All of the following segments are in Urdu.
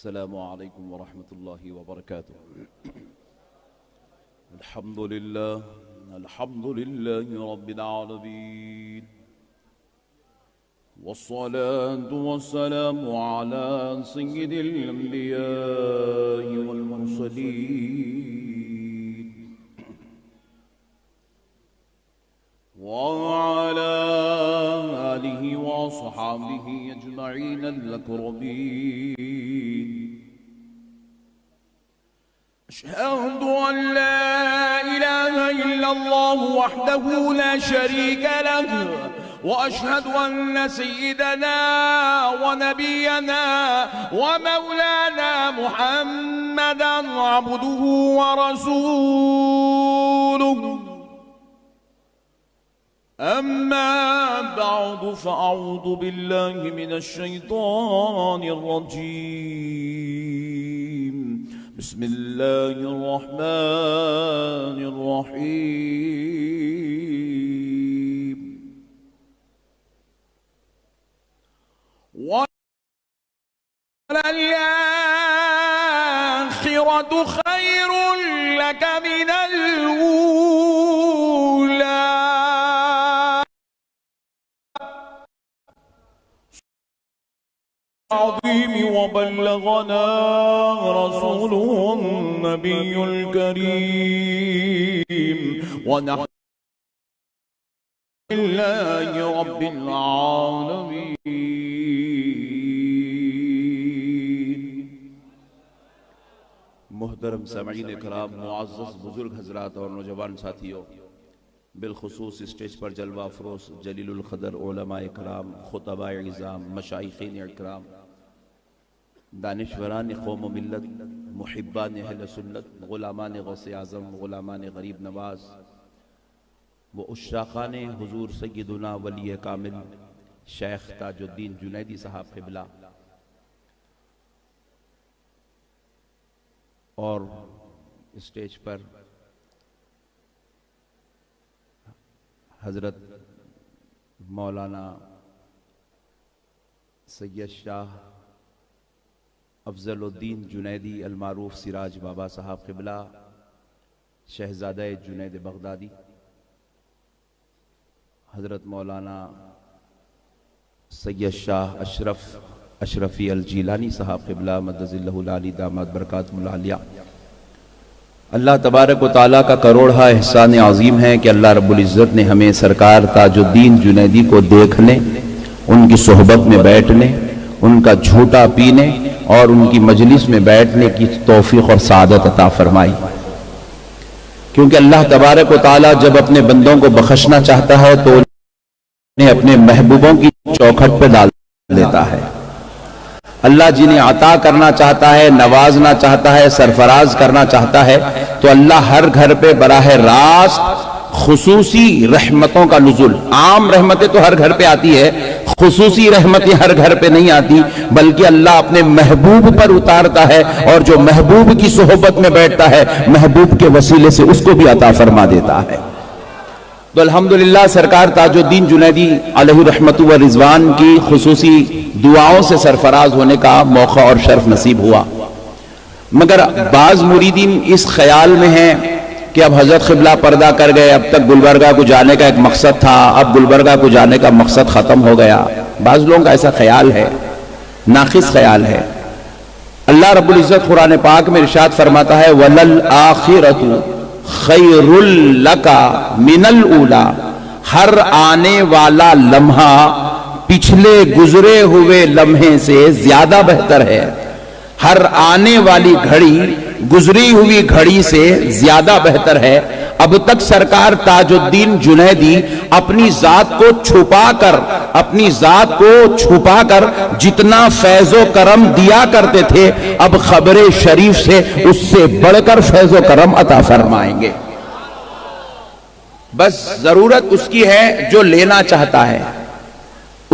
السلام عليكم ورحمة الله وبركاته. الحمد لله رب العالمين، والصلاة والسلام على سيد الأنبياء والمرسلين وعلى آله وأصحابه أجمعين الأكرمين. أشهد أن لا إله إلا الله وحده لا شريك له، وأشهد أن سيدنا ونبينا ومولانا محمدا عبده ورسوله. أما بعد فأعوذ بالله من الشيطان الرجيم. بسم الله الرحمن الرحيم. وللآخرة خير لك من الأولى. عظيم وبلغنا رسوله النبي الكريم، ونحن لله رب العالمين. محترم سامعین کرام، معزز بزرگ حضرات اور نوجوان ساتھیوں، بالخصوص اسٹیج پر جلوہ افروز جلیل القدر علماء کرام، خطباء اعظام، مشائخین اکرام، دانشوران قوم و ملت، محبان اہل سنت، غلامان غوث اعظم، غلامان غریب نواز و عشاقان حضور سیدنا ولی کامل شیخ تاج الدین جنیدی صاحب قبلہ، اور اسٹیج پر حضرت مولانا سید شاہ افضل الدین جنیدی المعروف سراج بابا صاحب قبلہ، شہزادہ جنید بغدادی، حضرت مولانا سید شاہ اشرفی الجیلانی صاحب قبلہ مدد اللہ العالی داماد برکاتہ العالیہ. اللہ تبارک و تعالیٰ کا کروڑہ احسان عظیم ہے کہ اللہ رب العزت نے ہمیں سرکار تاج الدین جنیدی کو دیکھنے، ان کی صحبت میں بیٹھنے، ان کا جھوٹا پینے اور ان کی مجلس میں بیٹھنے کی توفیق اور سعادت عطا فرمائی. کیونکہ اللہ تبارک و تعالیٰ جب اپنے بندوں کو بخشنا چاہتا ہے تو انہیں اپنے محبوبوں کی چوکھٹ پہ ڈال دیتا ہے. اللہ جنہیں عطا کرنا چاہتا ہے، نوازنا چاہتا ہے، سرفراز کرنا چاہتا ہے، تو اللہ ہر گھر پہ براہ راست خصوصی رحمتوں کا نزول، عام رحمتیں تو ہر گھر پہ آتی ہے، خصوصی رحمتیں ہر گھر پہ نہیں آتی، بلکہ اللہ اپنے محبوب پر اتارتا ہے، اور جو محبوب کی صحبت میں بیٹھتا ہے محبوب کے وسیلے سے اس کو بھی عطا فرما دیتا ہے. تو الحمدللہ سرکار تاج الدین جنیدی علیہ رحمت و رضوان کی خصوصی دعاؤں سے سرفراز ہونے کا موقع اور شرف نصیب ہوا. مگر بعض مریدین اس خیال میں ہیں کہ اب حضرت قبلہ پردہ کر گئے، اب تک گلبرگہ کو جانے کا ایک مقصد تھا، اب گلبرگہ کو جانے کا مقصد ختم ہو گیا. بعض لوگوں کا ایسا خیال ہے، ناقص خیال ہے. اللہ رب العزت قرآن پاک میں ارشاد فرماتا ہے وَلَلْآخِرَةُ خَيْرٌ لَكَ مِنَ الْأُولَى. ہر آنے والا لمحہ پچھلے گزرے ہوئے لمحے سے زیادہ بہتر ہے. ہر آنے والی گھڑی گزری ہوئی گھڑی سے زیادہ بہتر ہے. اب تک سرکار تاج الدین جنیدی اپنی ذات کو چھپا کر جتنا فیض و کرم دیا کرتے تھے، اب خبر شریف سے اس سے بڑھ کر فیض و کرم عطا فرمائیں گے. بس ضرورت اس کی ہے جو لینا چاہتا ہے،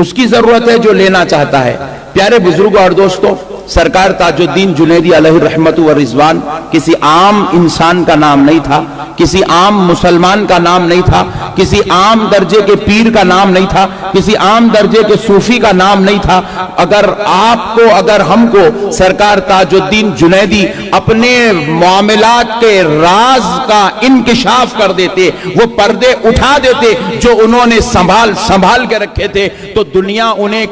اس کی ضرورت ہے جو لینا چاہتا ہے. پیارے بزرگوں اور دوستوں، سرکار تاج الدین جنیدی علیہ الرحمت و رضوان کسی عام انسان کا نام نہیں تھا، کسی عام مسلمان کا نام نہیں تھا، کسی عام درجے کے پیر کا نام نہیں تھا، کسی عام درجے کے صوفی کا نام نہیں تھا۔ اگر آپ کو، اگر ہم کو سرکار تاج الدین جنیدی اپنے معاملات کے راز کا انکشاف کر دیتے، وہ پردے اٹھا دیتے جو انہوں نے سنبھال کے رکھے تھے، تو دنیا انہیں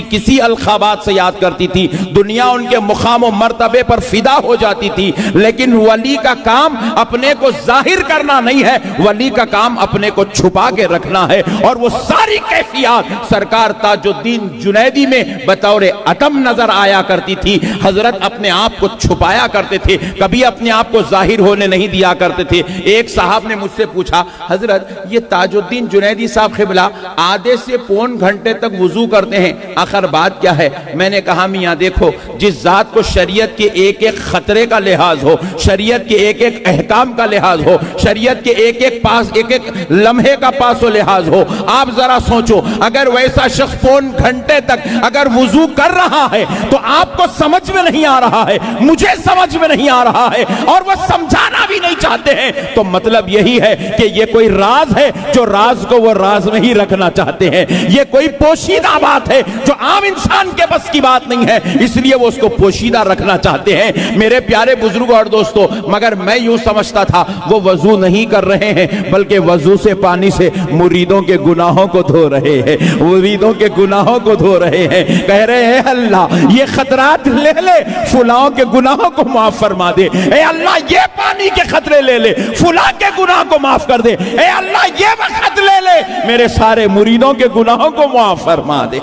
کسی الخابات سے یاد کرتی تھی، دنیا ان کے مقام و مرتبے پر فدا ہو جاتی تھی۔ لیکن ولی کا کام اپنے کو ظاہر کرنا نہیں ہے، ولی کا کام اپنے کو چھپا کے رکھنا ہے، اور وہ ساری کیفیات سرکار تاج الدین جنیدی میں بطور عدم نظر آیا کرتی تھی۔ حضرت اپنے آپ کو چھپایا کرتے تھے، کبھی اپنے آپ کو ظاہر ہونے نہیں دیا کرتے تھے۔ ایک صاحب نے مجھ سے پوچھا، حضرت یہ تاج الدین جنیدی صاحب قبلہ آدھے سے پون گھنٹے تک وضو کرتے ہیں، آخر بات کیا ہے؟ میں نے کہا میاں دیکھو، جس ذات کو شریعت کے ایک ایک خطرے کا لحاظ ہو، شریعت کے ایک ایک احکام کا لحاظ ہو، شریعت کے ایک ایک لمحے کا پاس و لحاظ ہو، آپ ذرا سوچو، اگر ویسا شخص پون گھنٹے تک اگر وضو کر رہا ہے تو آپ کو سمجھ میں نہیں آ رہا ہے، مجھے سمجھ میں نہیں آ رہا ہے، اور وہ سمجھانا بھی نہیں چاہتے ہیں، تو مطلب یہی ہے کہ یہ کوئی راز ہے جو راز کو وہ راز میں ہی رکھنا چاہتے ہیں، یہ کوئی پوشیدہ بات ہے جو عام انسان کے بس کی بات نہیں ہے، اس لیے وہ اس کو پوشیدہ رکھنا چاہتے ہیں۔ میرے پیارے بزرگوں اور دوستوں، مگر میں یوں سمجھتا تھا وہ وضو نہیں کر رہے ہیں، بلکہ وضو سے پانی سے مریدوں کے گناہوں کو دھو رہے ہیں، مریدوں کے گناہوں کو دھو رہے ہیں، کہہ رہے ہیں اللہ یہ خطرات لے لے، فلاں کے گناہوں کو معاف فرما دے، اے اللہ یہ پانی کے خطرے لے لے، فلاں کے گناہ کو معاف کر دے، اے اللہ یہ وقت لے لے، میرے سارے مریدوں کے گناہوں کو معاف فرما دے۔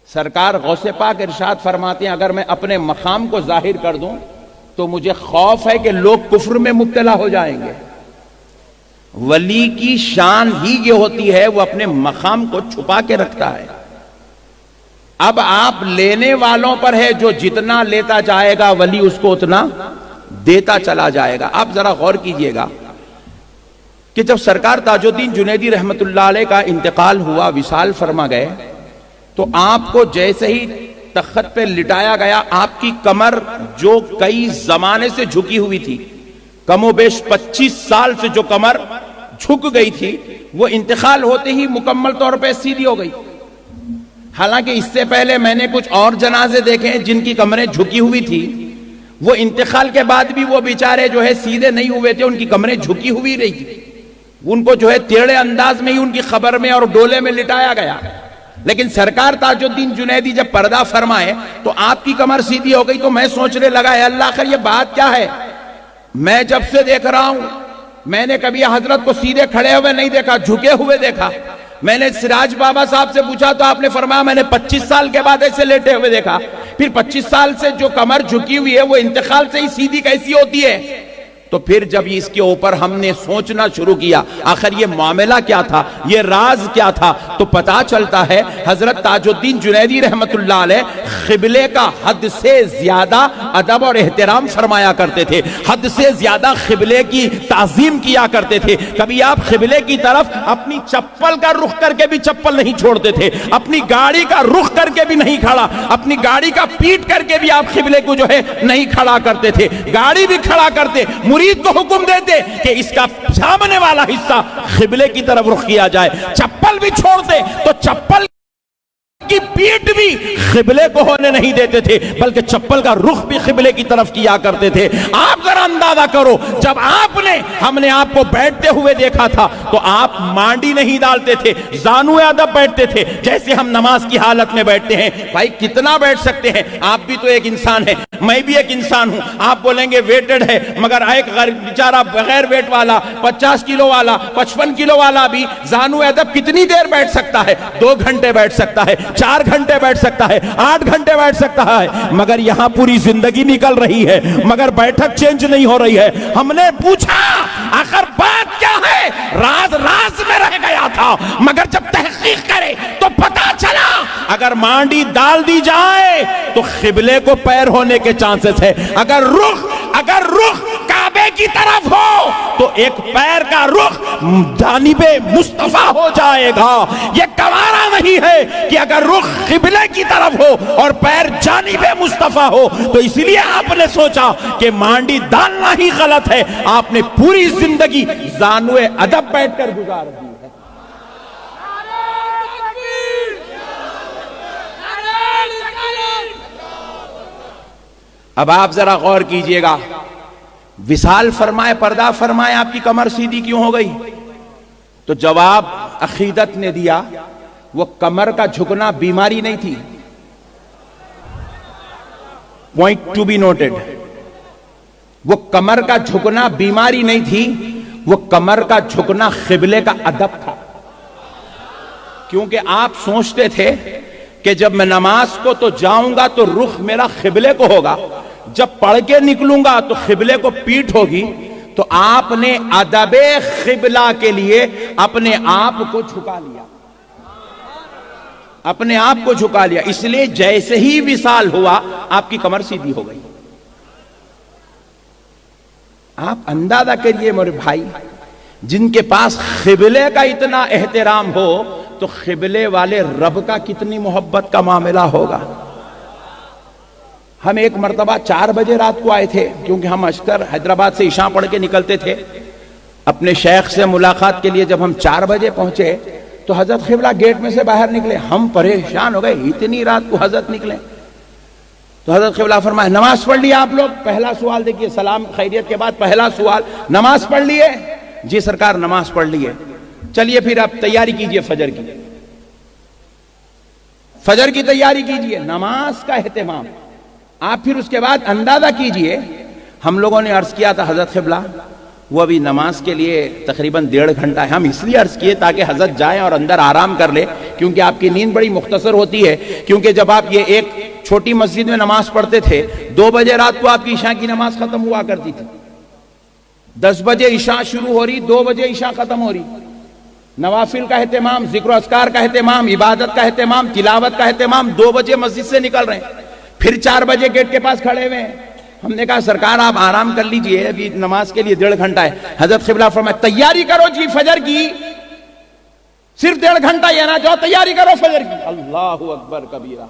سرکار غوث پاک ارشاد فرماتے ہیں اگر میں اپنے مقام کو ظاہر کر دوں تو مجھے خوف ہے کہ لوگ کفر میں مبتلا ہو جائیں گے۔ ولی کی شان ہی یہ ہوتی ہے وہ اپنے مقام کو چھپا کے رکھتا ہے۔ اب آپ لینے والوں پر ہے، جو جتنا لیتا جائے گا ولی اس کو اتنا دیتا چلا جائے گا۔ آپ ذرا غور کیجئے گا کہ جب سرکار تاج الدین جنیدی رحمت اللہ علیہ کا انتقال ہوا، وصال فرما گئے، تو آپ کو جیسے ہی تخت پہ لٹایا گیا، آپ کی کمر جو کئی زمانے سے جھکی ہوئی تھی، کم و بیش 25 سال سے جو کمر جھک گئی تھی، وہ انتقال ہوتے ہی مکمل طور پہ سیدھی ہو گئی۔ حالانکہ اس سے پہلے میں نے کچھ اور جنازے دیکھے ہیں جن کی کمریں جھکی ہوئی تھی، وہ انتقال کے بعد بھی وہ بیچارے جو ہے سیدھے نہیں ہوئے تھے، ان کی کمریں جھکی ہوئی رہی تھی، ان کو جو ہے ٹیڑھے انداز میں ہی ان کی خبر میں اور ڈولے میں لٹایا گیا۔ لیکن سرکار تاج الدین جنیدی جب پردہ فرمائے تو آپ کی کمر سیدھی ہو گئی، تو میں سوچنے لگا اے اللہ آخر یہ بات کیا ہے؟ میں جب سے دیکھ رہا ہوں، میں نے کبھی حضرت کو سیدھے کھڑے ہوئے نہیں دیکھا، جھکے ہوئے دیکھا۔ میں نے سراج بابا صاحب سے پوچھا تو آپ نے فرمایا میں نے 25 سال کے بعد ایسے لیٹے ہوئے دیکھا۔ پھر 25 سال سے جو کمر جھکی ہوئی ہے وہ انتقال سے ہی سیدھی کیسی ہوتی ہے؟ تو پھر جب اس کے اوپر ہم نے سوچنا شروع کیا آخر یہ معاملہ کیا تھا، یہ راز کیا تھا، تو پتا چلتا ہے حضرت تاج الدین جنیدی رحمت اللہ علیہ قبلے کا حد سے زیادہ ادب اور احترام فرمایا کرتے تھے، حد سے زیادہ قبلے کی تعظیم کیا کرتے تھے۔ کبھی آپ قبلے کی طرف اپنی چپل کا رخ کر کے بھی چپل نہیں چھوڑتے تھے، اپنی گاڑی کا رخ کر کے بھی نہیں کھڑا، اپنی گاڑی کا پیٹ کر کے بھی آپ قبلے کو جو ہے نہیں کھڑا کرتے تھے، گاڑی بھی کھڑا کرتے، مرید کو حکم دیتے کہ اس کا سامنے والا حصہ قبلے کی طرف رخ کیا جائے، چپل بھی چھوڑتے تو چپل کی پیٹ بھی قبلے کو ہونے نہیں دیتے تھے، بلکہ چپل کا رخ بھی قبلے کی طرف کیا کرتے تھے۔ آپ ذرا اندازہ کرو، جب ہم نے آپ کو بیٹھتے ہوئے دیکھا تھا تو آپ مانڈی نہیں ڈالتے تھے، زانو ادب بیٹھتے تھے، جیسے ہم نماز کی حالت میں بیٹھتے ہیں۔ بھائی کتنا بیٹھ سکتے ہیں؟ آپ بھی تو ایک انسان ہیں، میں بھی ایک انسان ہوں۔ آپ بولیں گے ویٹڈ ہے، مگر ایک بیچارہ بغیر ویٹ والا 50 کلو والا 55 کلو والا بھی زانو ادب کتنی دیر بیٹھ سکتا ہے؟ 2 گھنٹے بیٹھ سکتا ہے، 4 گھنٹے بیٹھ سکتا ہے، 8 گھنٹے بیٹھ سکتا ہے، مگر یہاں پوری زندگی نکل رہی ہے، مگر بیٹھک چینج نہیں ہو رہی ہے۔ ہم نے پوچھا آخر بات کیا ہے؟ راز میں رہ گیا تھا، مگر جب تحقیق کرے تو پتا چلا اگر مانڈی ڈال دی جائے تو قبلے کو پیر ہونے کے چانسز ہے، اگر رخ کعبے قبلے کی طرف ہو تو ایک پیر کا رخ جانب مصطفیٰ ہو جائے گا. یہ گوارا نہیں ہے کہ اگر رخ قبلے کی طرف ہو اور پیر جانب مصطفیٰ ہو. تو اس لیے آپ نے سوچا کہ مانڈی ڈالنا ہی غلط ہے, آپ نے پوری زندگی زانوے ادب بیٹھ کر گزار دی ہے. اب آپ ذرا غور کیجئے گا, وصال فرمائے, پردہ فرمائے, آپ کی کمر سیدھی کیوں ہو گئی؟ تو جواب عقیدت نے دیا, وہ کمر کا جھکنا بیماری نہیں تھی. پوائنٹ ٹو بی نوٹڈ, وہ کمر کا جھکنا بیماری نہیں تھی, وہ کمر کا جھکنا قبلے کا ادب تھا. کیونکہ آپ سوچتے تھے کہ جب میں نماز کو تو جاؤں گا تو رخ میرا قبلے کو ہوگا, جب پڑھ کے نکلوں گا تو قبلے کو پیٹھ ہوگی. تو آپ نے ادب قبلہ کے لیے اپنے آپ کو جھکا لیا, اپنے آپ کو جھکا لیا. اس لیے جیسے ہی وصال ہوا آپ کی کمر سیدھی ہو گئی. آپ اندازہ کریے میرے بھائی, جن کے پاس قبلے کا اتنا احترام ہو تو قبلے والے رب کا کتنی محبت کا معاملہ ہوگا. ہم ایک مرتبہ 4 بجے رات کو آئے تھے, کیونکہ ہم اشکر حیدرآباد سے عشاء پڑھ کے نکلتے تھے. اپنے شیخ سے ملاقات کے لیے جب ہم 4 بجے پہنچے تو حضرت قبلہ گیٹ میں سے باہر نکلے. ہم پریشان ہو گئے, اتنی رات کو حضرت نکلے. تو حضرت قبلہ فرمائے, نماز پڑھ لیے آپ لوگ؟ پہلا سوال دیکھیے, سلام خیریت کے بعد پہلا سوال, نماز پڑھ لیے؟ جی سرکار نماز پڑھ لیے. چلیے پھر آپ تیاری کیجئے فجر کی, فجر کی تیاری کیجئے, نماز کا اہتمام. آپ پھر اس کے بعد اندازہ کیجئے, ہم لوگوں نے عرض کیا تھا حضرت قبلہ وہ ابھی نماز کے لیے تقریباً 1.5 گھنٹہ ہے. ہم اس لیے عرض کیے تاکہ حضرت جائیں اور اندر آرام کر لے, کیونکہ آپ کی نیند بڑی مختصر ہوتی ہے. کیونکہ جب آپ یہ ایک چھوٹی مسجد میں نماز پڑھتے تھے, 2 بجے رات کو آپ کی عشاء کی نماز ختم ہوا کرتی تھی. 10 بجے عشاء شروع ہو رہی, 2 بجے عشاء ختم ہو رہی. نوافل کا اہتمام, ذکر و اذکار کا اہتمام, عبادت کا اہتمام, تلاوت کا اہتمام, 2 بجے مسجد سے نکل رہے ہیں, پھر 4 بجے گیٹ کے پاس کھڑے ہوئے ہیں. ہم نے کہا سرکار آپ آرام کر لیجئے, ابھی نماز کے لیے 1.5 گھنٹہ ہے. حضرت قبلہ فرمائے, تیاری کرو جی فجر کی, صرف 1.5 گھنٹہ یہ نہ جاؤ, تیاری کرو فجر کی. اللہ اکبر کبیرہ.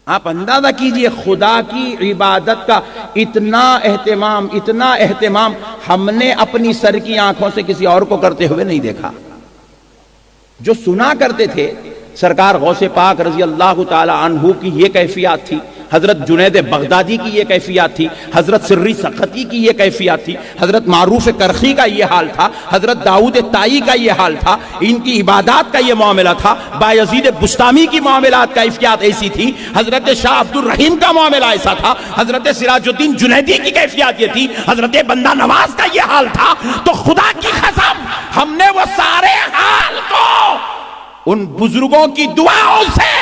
آپ اندازہ کیجئے خدا کی عبادت کا اتنا اہتمام, اتنا اہتمام ہم نے اپنی سر کی آنکھوں سے کسی اور کو کرتے ہوئے نہیں دیکھا. جو سنا کرتے تھے سرکار غوث پاک رضی اللہ تعالی عنہ کی یہ کیفیات تھی, حضرت جنید بغدادی کی یہ کیفیات تھی, حضرت سری سختی کی یہ کیفیات تھی, حضرت معروف کرخی کا یہ حال تھا, حضرت داؤد طائی کا یہ حال تھا, ان کی عبادات کا یہ معاملہ تھا. بایزید بستامی کی معاملات کیفیات ایسی تھی, حضرت شاہ عبد الرحیم کا معاملہ ایسا تھا, حضرت سراج الدین جنیدی کی کیفیات یہ تھی, حضرت بندہ نواز کا یہ حال تھا. تو خدا کی قسم ہم نے وہ سارے حال کو ان بزرگوں کی دعاؤں سے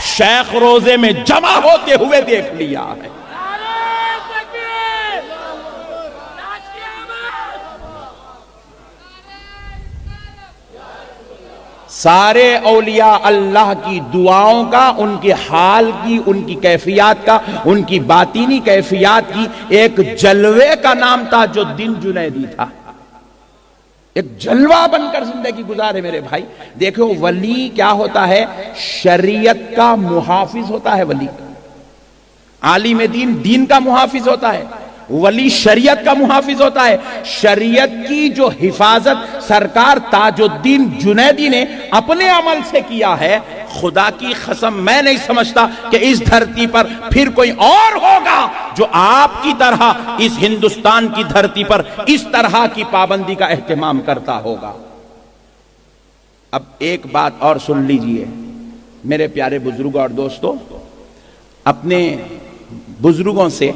شیخ روزے میں جمع ہوتے ہوئے دیکھ لیا ہے. سارے اولیاء اللہ کی دعاؤں کا, ان کے حال کی, ان کی کیفیات کا, ان کی باطینی کیفیات کی ایک جلوے کا نام تاج الدین جنیدی تھا. ایک جلوہ بن کر زندگی گزارے میرے بھائی. دیکھو ولی کیا ہوتا ہے, شریعت کا محافظ ہوتا ہے. ولی عالم دین, دین کا محافظ ہوتا ہے. ولی شریعت کا محافظ ہوتا ہے. شریعت کی جو حفاظت سرکار تاج الدین جنیدی نے اپنے عمل سے کیا ہے, خدا کی قسم میں نہیں سمجھتا کہ اس دھرتی پر پھر کوئی اور ہوگا جو آپ کی طرح اس ہندوستان کی دھرتی پر اس طرح کی پابندی کا اہتمام کرتا ہوگا. اب ایک بات اور سن لیجئے میرے پیارے بزرگوں اور دوستوں, اپنے بزرگوں سے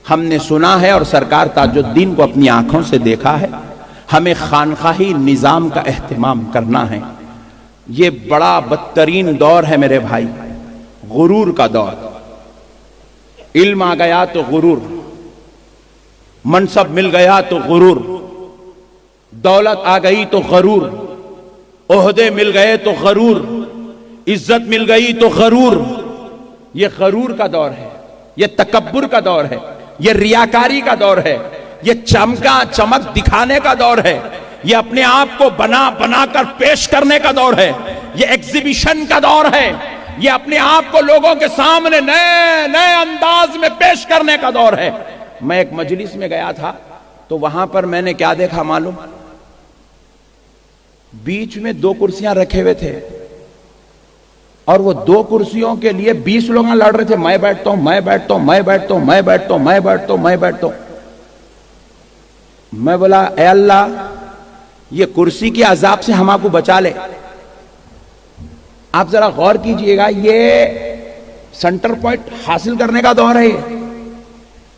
ہم نے سنا ہے اور سرکار تاج الدین کو اپنی آنکھوں سے دیکھا ہے, ہمیں خانقاہی نظام کا اہتمام کرنا ہے. یہ بڑا بدترین دور ہے میرے بھائی, غرور کا دور. علم آ گیا تو غرور, منصب مل گیا تو غرور, دولت آ گئی تو غرور, عہدے مل گئے تو غرور, عزت مل گئی تو غرور. یہ غرور کا دور ہے, یہ تکبر کا دور ہے, یہ ریاکاری کا دور ہے, یہ چمک دکھانے کا دور ہے، یہ اپنے آپ کو بنا کر پیش کرنے کا دور ہے، یہ ایگزیبیشن کا دور ہے، یہ اپنے آپ کو لوگوں کے سامنے نئے انداز میں پیش کرنے کا دور ہے۔ میں ایک مجلس میں گیا تھا تو وہاں پر میں نے کیا دیکھا معلوم؟ بیچ میں 2 کرسیاں رکھے ہوئے تھے اور وہ 2 کرسیوں کے لیے 20 لوگ لڑ رہے تھے، میں بیٹھتا ہوں، میں بیٹھتا ہوں، میں بیٹھتا ہوں، میں بیٹھتا ہوں، میں بیٹھتا ہوں، میں بیٹھتا ہوں۔ میں بولا اے اللہ یہ کرسی کے عذاب سے ہم آپ کو بچا لے۔ آپ ذرا غور کیجئے گا، یہ سنٹر پوائنٹ حاصل کرنے کا دور ہے۔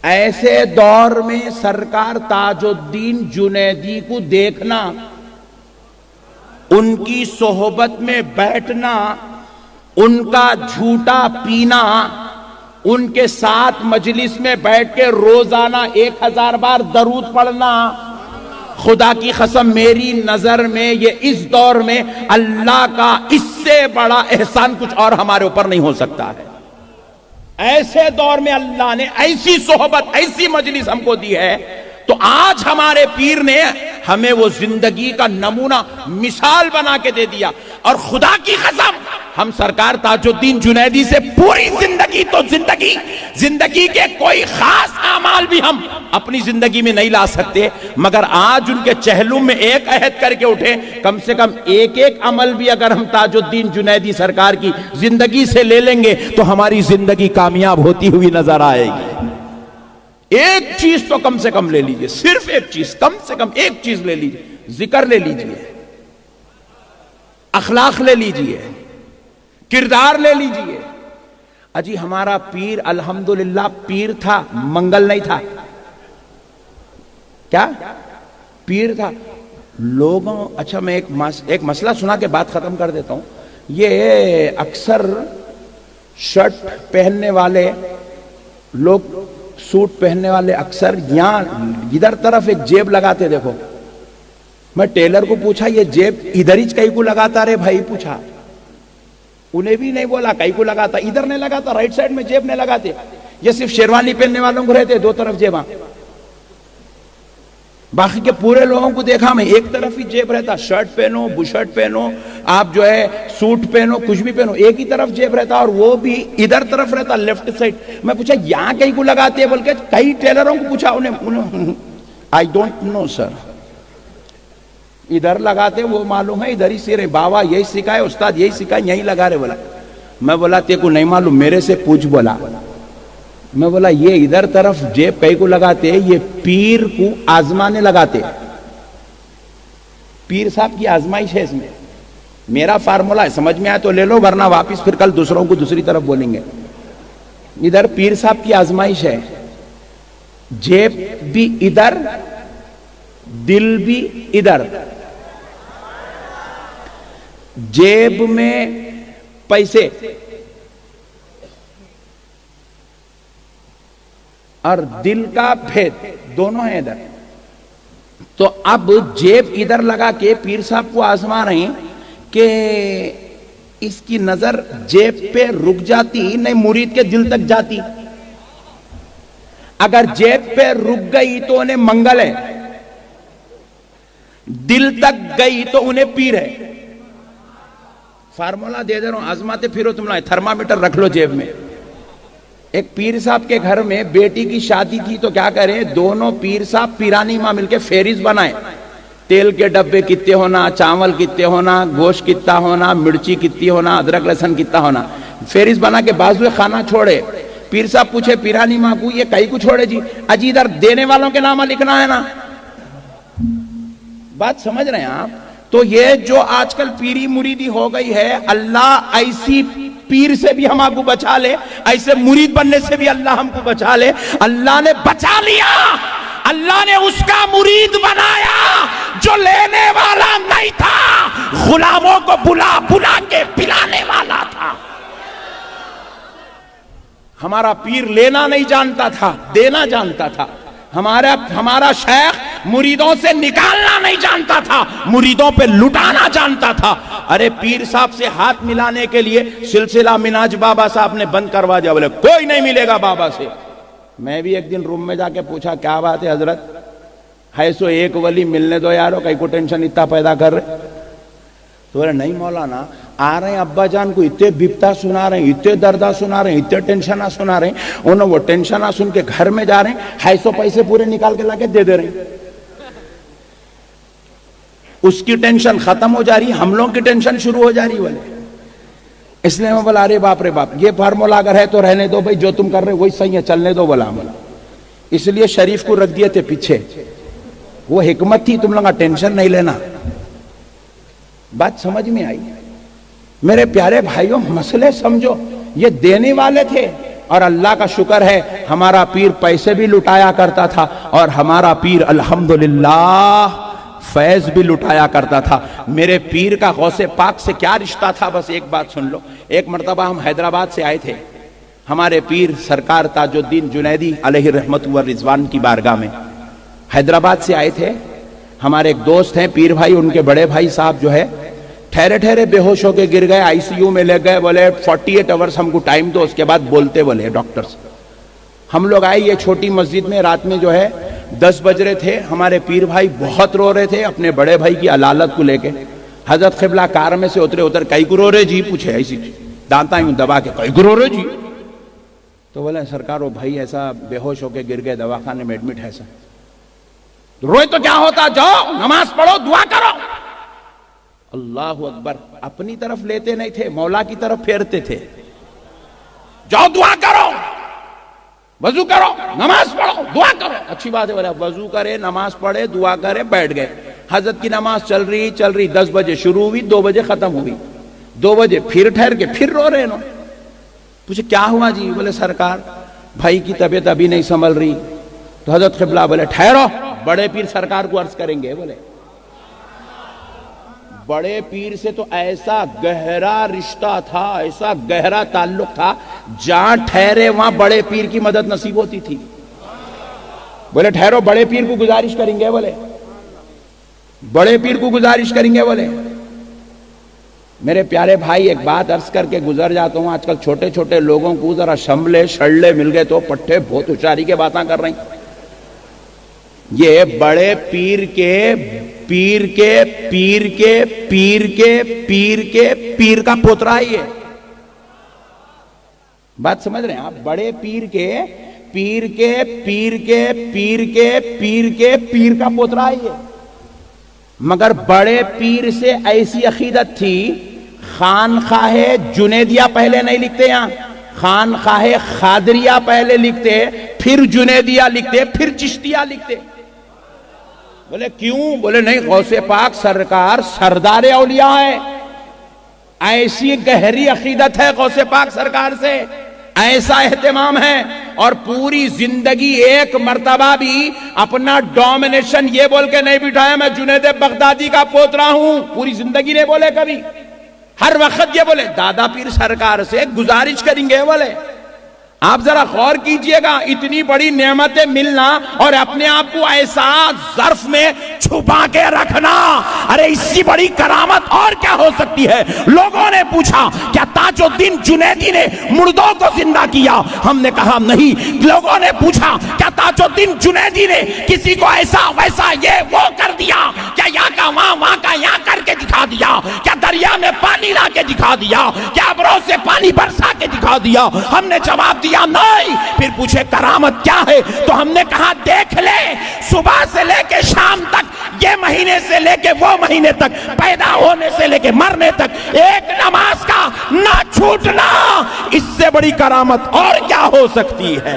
ایسے دور میں سرکار تاج الدین جنیدی کو دیکھنا، ان کی صحبت میں بیٹھنا، ان کا جھوٹا پینا، ان کے ساتھ مجلس میں بیٹھ کے روزانہ 1000 بار درود پڑھنا، خدا کی قسم میری نظر میں یہ اس دور میں اللہ کا اس سے بڑا احسان کچھ اور ہمارے اوپر نہیں ہو سکتا ہے۔ ایسے دور میں اللہ نے ایسی صحبت، ایسی مجلس ہم کو دی ہے، تو آج ہمارے پیر نے ہمیں وہ زندگی کا نمونہ مثال بنا کے دے دیا، اور خدا کی قسم ہم سرکار تاج الدین جنیدی سے پوری زندگی کے کوئی خاص اعمال بھی ہم اپنی زندگی میں نہیں لا سکتے، مگر آج ان کے چہلم میں ایک عہد کر کے اٹھے، کم سے کم ایک عمل بھی اگر ہم تاج الدین جنیدی سرکار کی زندگی سے لے لیں گے تو ہماری زندگی کامیاب ہوتی ہوئی نظر آئے گی۔ ایک چیز تو کم سے کم لے لیجئے، صرف ایک چیز، کم سے کم ایک چیز لے لیجئے، ذکر لے لیجئے، اخلاق لے لیجئے، کردار لے لیجئے۔ اجی ہمارا پیر الحمدللہ پیر تھا، منگل نہیں تھا۔ کیا؟ پیر تھا۔ لوگوں، اچھا میں ایک مسئلہ سنا کے بات ختم کر دیتا ہوں۔ یہ اکثر شرٹ پہننے والے لوگ، سوٹ پہننے والے اکثر یہاں ادھر طرف ایک جیب لگاتے، دیکھو میں ٹیلر کو پوچھا یہ جیب ادھر ہی کئی کو لگاتا رے بھائی، پوچھا انہیں بھی نہیں بولا کئی کو لگاتا، ادھر نہیں لگاتا، رائٹ سائڈ میں جیب نہیں لگاتے۔ یہ صرف شیروانی پہننے والوں کو رہتے 2 طرف جیباں، باقی کے پورے لوگوں کو دیکھا میں ایک طرف ہی جیب رہتا، شرٹ پہنو، بشرٹ پہنو، آپ جو ہے سوٹ پہنو، کچھ بھی پہنو، ایک ہی طرف جیب رہتا، اور وہ بھی ادھر طرف رہتا، لیفٹ سائڈ۔ میں پوچھا یہاں کئی کو لگاتے ہیں؟ بول کے کئی ٹیلروں کو پوچھا، انہیں آئی ڈونٹ نو سر، ادھر لگاتے وہ معلوم ہے، ادھر ہی سیرے، بابا یہی سکھائے، استاد یہی سکھائے، یہی لگا رہے۔ بولا میں بولا تے کو نہیں معلوم، میرے سے پوچھ۔ بولا میں بولا یہ ادھر طرف جیب کئی کو لگاتے، یہ پیر کو آزمانے لگاتے، پیر صاحب کی آزمائش ہے اس میں۔ میرا فارمولا ہے، سمجھ میں آئے تو لے لو، ورنہ واپس پھر کل دوسروں کو دوسری طرف بولیں گے۔ ادھر پیر صاحب کی آزمائش ہے، جیب بھی ادھر، دل بھی ادھر۔ جیب میں پیسے اور دل کا بھید دونوں ہیں ادھر۔ تو اب جیب ادھر لگا کے پیر صاحب کو آزما رہے ہیں کہ اس کی نظر جیب پہ رک جاتی نہیں مرید کے دل تک جاتی، اگر جیب پہ رک گئی تو انہیں منگل ہے، دل تک گئی تو انہیں پیر ہے۔ فارمولا دے دے رہا ہوں، آزماتے پھرو تم لائے، تھرمامیٹر رکھ لو جیب میں۔ ایک پیر صاحب کے گھر میں بیٹی کی شادی تھی تو کیا کریں، دونوں پیر صاحب پیرانی ماں مل کے فہرست بنائے، تیل کے ڈبے کتنے ہونا، چاول کتنے ہونا، گوشت کتنا ہونا، مرچی کتنی ہونا، ادرک لہسن کتنا ہونا، فہرست بنا کے بازو کھانا چھوڑے۔ پیر صاحب پوچھے پیرانی ماں کو یہ کئی کو چھوڑے جی؟ اجی ادھر دینے والوں کے نام لکھنا ہے نا۔ بات سمجھ رہے ہیں آپ؟ تو یہ جو آج کل پیری مریدی ہو گئی ہے، اللہ ایسی پیر سے بھی ہم آپ کو بچا لے، ایسے مرید بننے سے بھی اللہ ہم کو بچا لے۔ اللہ نے بچا لیا، اللہ نے اس کا مرید بنایا جو لینے والا نہیں تھا، غلاموں کو بلا بلا کے پلانے والا تھا۔ ہمارا پیر لینا نہیں جانتا تھا، دینا جانتا تھا۔ ہمارا شیخ مریدوں سے نکالنا نہیں جانتا تھا، مریدوں پہ لٹانا جانتا تھا۔ ارے پیر صاحب سے ہاتھ ملانے کے لیے سلسلہ مناج بابا صاحب نے بند کروا دیا، بولے کوئی نہیں ملے گا بابا سے۔ میں بھی ایک دن روم میں جا کے پوچھا کیا بات ہے حضرت؟ ہے سو ایک ولی ملنے دو یارو، کئی کو ٹینشن اتنا پیدا کر رہے. تو بولے نہیں مولانا، آ رہے ہیں ابا جان کو اتنے بپتا سنا رہے ہیں، اتنے دردہ سنا رہے ہیں، اتنے ٹینشنہ سنا رہے ہیں، انہوں وہ ٹینشنہ سن کے گھر میں جا رہے ہیں، 250 پیسے پورے نکال کے لا کے دے رہے ہیں. اس کی ٹینشن ختم ہو جا رہی، ہم لوگوں کی ٹینشن شروع ہو جا رہی. بولے اس لیے میں بولا ارے باپ رے باپ، یہ فارمولا اگر ہے تو رہنے دو بھائی، جو تم کر رہے وہی صحیح ہے، چلنے دو. بولا اس لیے شریف کو رکھ دیے تھے پیچھے، وہ حکمت تھی، تم لوگا ٹینشن نہیں لینا. بات سمجھ میں آئی؟ میرے پیارے بھائیوں، مسئلے سمجھو. یہ دینے والے تھے، اور اللہ کا شکر ہے ہمارا پیر پیسے بھی لٹایا کرتا تھا، اور ہمارا پیر الحمدللہ فیض بھی لٹایا کرتا تھا. میرے پیر کا غوث پاک سے کیا رشتہ تھا، بس ایک بات سن لو. ایک مرتبہ ہم حیدرآباد سے آئے تھے، ہمارے پیر سرکار تاج الدین جنیدی علیہ رحمت و رضوان کی بارگاہ میں حیدرآباد سے آئے تھے. ہمارے ایک دوست ہیں پیر بھائی، ان کے بڑے بھائی صاحب جو ہے ٹھہرے ٹھہرے بے ہوش ہو کے گر گئے، آئی سی یو میں لے گئے. بولے 48 آورز ہم کو ٹائم دو، اس کے بعد بولتے. بولے ڈاکٹرز. ہم لوگ آئے یہ چھوٹی مسجد میں، رات میں جو ہے 10 بج رہے تھے. ہمارے پیر بھائی بہت رو رہے تھے اپنے بڑے بھائی کی علالت کو لے کے. حضرت قبلہ کار میں سے اترے، کئی کو رو رہے جی؟ پوچھے ایسی دانتا یوں دبا کے، کئی کو رو رہے جی؟ تو بولے سرکار وہ بھائی ایسا بے ہوش ہو کے گر گئے، دواخانے میں ایڈمٹ ہے. ایسا روئے تو کیا ہوتا، جاؤ نماز پڑھو، دعا کرو. اللہ اکبر. اپنی طرف لیتے نہیں تھے، مولا کی طرف پھیرتے تھے. جاؤ دعا کرو، وضو کرو، نماز پڑھو، دعا کرو. اچھی بات ہے. وضو کرے، نماز پڑھے، دعا کرے، بیٹھ گئے. حضرت کی نماز چل رہی 10 بجے شروع ہوئی، 2 بجے ختم ہوئی. 2 بجے پھر ٹھہر کے پھر رو رہے انہوں. پوچھے کیا ہوا جی؟ بولے سرکار بھائی کی طبیعت ابھی نہیں سنبھل رہی. تو حضرت قبلہ بولے ٹھہرو، بڑے پیر سرکار کو عرض کریں گے. بولے بڑے پیر سے تو ایسا گہرا رشتہ تھا، ایسا گہرا تعلق تھا، جہاں ٹھہرے وہاں بڑے پیر کی مدد نصیب ہوتی تھی. بولے ٹھہرو، بڑے پیر کو گزارش کریں گے. بولے بڑے پیر کو گزارش کریں گے. بولے میرے پیارے بھائی ایک بات عرض کر کے گزر جاتا ہوں. آج کل چھوٹے چھوٹے لوگوں کو ذرا شملے شڑلے مل گئے تو پٹھے بہت ہوشیاری کے باتاں کر رہی. یہ بڑے پیر کے پیر کے پیر کے پیر کے پیر کے پیر کا پوترا ہی ہے. بات سمجھ رہے ہیں آپ؟ بڑے پیر کے پیر کے پیر کے پیر کے پیر کے پیر کا پوترا ہی ہے. مگر بڑے پیر سے ایسی عقیدت تھی، خانخواہ جنیدیہ پہلے نہیں لکھتے، یہاں خانخواہ خادریہ پہلے لکھتے، پھر جنیدیہ لکھتے، پھر چشتیہ لکھتے. بولے کیوں؟ بولے نہیں، غوث پاک سرکار سردار اولیاء ہے، ایسی گہری عقیدت ہے غوث پاک سرکار سے، ایسا اہتمام ہے. اور پوری زندگی ایک مرتبہ بھی اپنا ڈومینیشن یہ بول کے نہیں بٹھایا میں جنید بغدادی کا پوترا ہوں. پوری زندگی نہیں بولے کبھی. ہر وقت یہ بولے دادا پیر سرکار سے گزارش کریں گے. بولے آپ ذرا غور کیجئے گا، اتنی بڑی نعمتیں ملنا اور اپنے آپ کو ایسا ظرف میں چھپا کے رکھنا، ارے اس سے بڑی کرامت اور کیا ہو سکتی ہے؟ لوگوں نے پوچھا کیا تاج الدین جنیدی نے مردوں کو زندہ کیا؟ ہم نے کہا نہیں. لوگوں نے پوچھا کیا تاج الدین جنیدی نے کسی کو ایسا ویسا یہ وہ کر دیا؟ کیا یہاں کا وہاں کا یہاں کر کے دکھا دیا؟ کیا دریا میں پانی لا کے دکھا دیا؟ کیا ابروں سے پانی برسا کے دکھا دیا؟ ہم نے جواب دیا نہیں. پھر پوچھے کرامت کیا ہے؟ تو ہم نے کہا دیکھ لے، صبح سے لے کے شام تک، یہ مہینے سے لے کے وہ مہینے تک، پیدا ہونے سے لے کے مرنے تک ایک نماز کا نہ چھوٹنا، اس سے بڑی کرامت اور کیا ہو سکتی ہے؟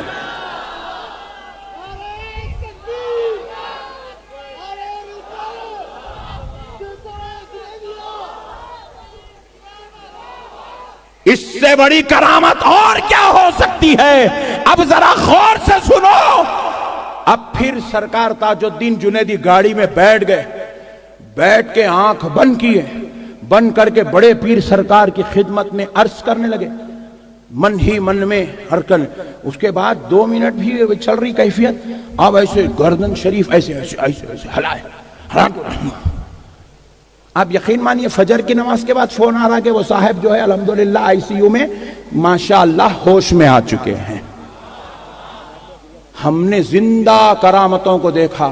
اس سے بڑی کرامت اور کیا ہو سکتی ہے؟ اب ذرا غور سے سنو. اب پھر سرکار تاج الدین جنیدی گاڑی میں بیٹھ گئے، بیٹھ کے آنکھ بند کیے، بند کر کے بڑے پیر سرکار کی خدمت میں عرض کرنے لگے، من ہی من میں حرکن. اس کے بعد 2 منٹ بھی چل رہی کیفیت. اب ایسے گردن شریف ایسے ایسے ایسے ایسے ہلائے. آپ یقین مانیے فجر کی نماز کے بعد فون آ رہا کہ وہ صاحب جو ہے الحمدللہ آئی سی یو میں ماشاءاللہ ہوش میں آ چکے ہیں. ہم نے زندہ کرامتوں کو دیکھا.